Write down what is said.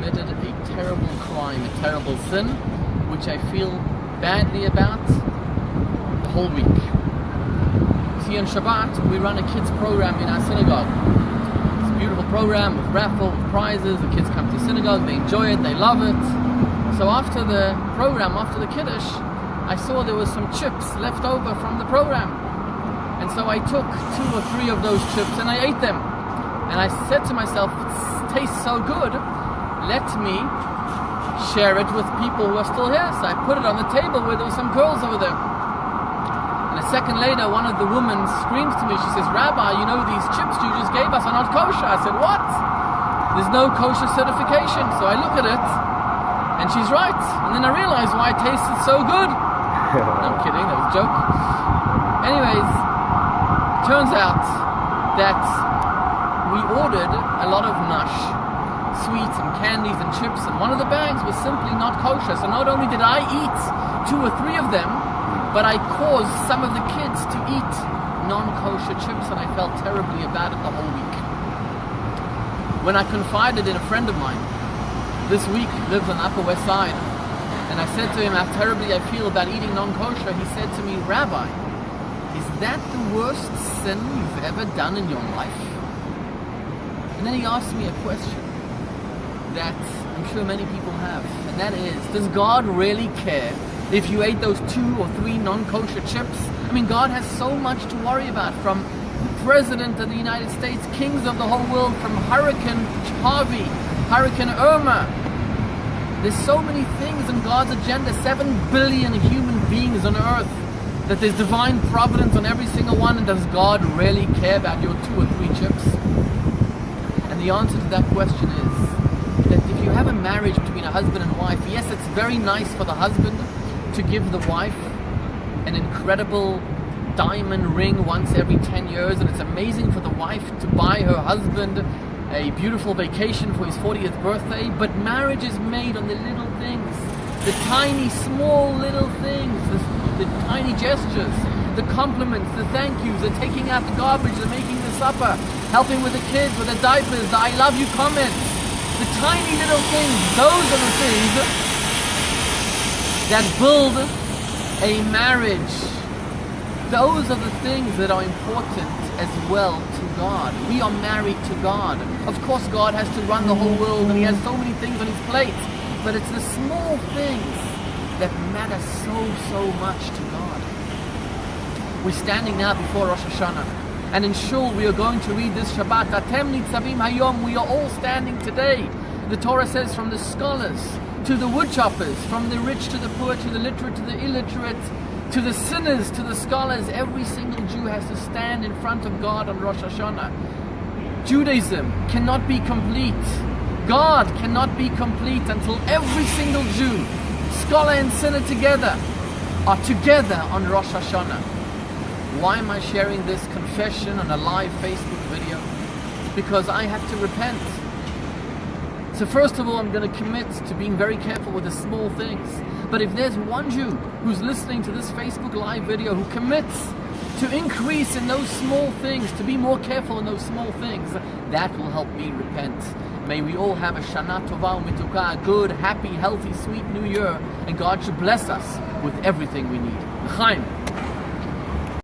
committed a terrible crime, a terrible sin, which I feel badly about the whole week. See, on Shabbat, we run a kids program in our synagogue. It's a beautiful program with raffle, with prizes. The kids come to synagogue, they enjoy it, they love it. So after the program, after the Kiddush, I saw there was some chips left over from the program. And so I took 2 or 3 of those chips and I ate them. And I said to myself, it tastes so good, let me share it with people who are still here. So I put it on the table where there were some girls over there. And a second later, one of the women screams to me, she says, Rabbi, you know these chips you just gave us are not kosher. I said, what? There's no kosher certification. So I look at it, and she's right. And then I realized why it tasted so good. No, I'm kidding, that was a joke. Anyways, turns out that we ordered a lot of nash, sweets and candies and chips, and one of the bags was simply not kosher. So not only did I eat 2 or 3 of them, but I caused some of the kids to eat non-kosher chips, and I felt terribly about it the whole week. When I confided in a friend of mine, this week lives on Upper West Side, and I said to him how terribly I feel about eating non-kosher, he said to me, Rabbi, is that the worst sin you've ever done in your life? And then he asked me a question that I'm sure many people have, and that is, does God really care if you ate those 2 or 3 non-kosher chips? I mean, God has so much to worry about, from the President of the United States, kings of the whole world, from Hurricane Harvey, Hurricane Irma. There's so many things in God's agenda, 7 billion human beings on earth, that there's divine providence on every single one, and does God really care about your 2 or 3 chips? And the answer to that question is that if you have a marriage between a husband and wife, yes, it's very nice for the husband to give the wife an incredible diamond ring once every 10 years, and it's amazing for the wife to buy her husband a beautiful vacation for his 40th birthday, but marriage is made on the little things, the tiny, small little things, the tiny gestures, the compliments, the thank yous, the taking out the garbage, the making the supper, helping with the kids, with the diapers, the I love you comments, the tiny little things. Those are the things that build a marriage. Those are the things that are important as well to God. We are married to God. Of course, God has to run the whole world and He has so many things on His plate, but it's the small things that matter so much to God. We're standing now before Rosh Hashanah, and in Shul we are going to read this Shabbat, Atem nitzavim hayom. We are all standing today. The Torah says, from the scholars to the woodchoppers, from the rich to the poor, to the literate to the illiterate, to the sinners, to the scholars, every single Jew has to stand in front of God on Rosh Hashanah. Judaism cannot be complete. God cannot be complete until every single Jew, scholar and sinner together, are together on Rosh Hashanah. Why am I sharing this confession on a live Facebook video? Because I have to repent. So first of all, I'm going to commit to being very careful with the small things. But if there's one Jew who's listening to this Facebook live video who commits to increase in those small things, to be more careful in those small things, that will help me repent. May we all have a Shana Tova U'Mituka, a good, happy, healthy, sweet New Year, and God should bless us with everything we need. L'chaim.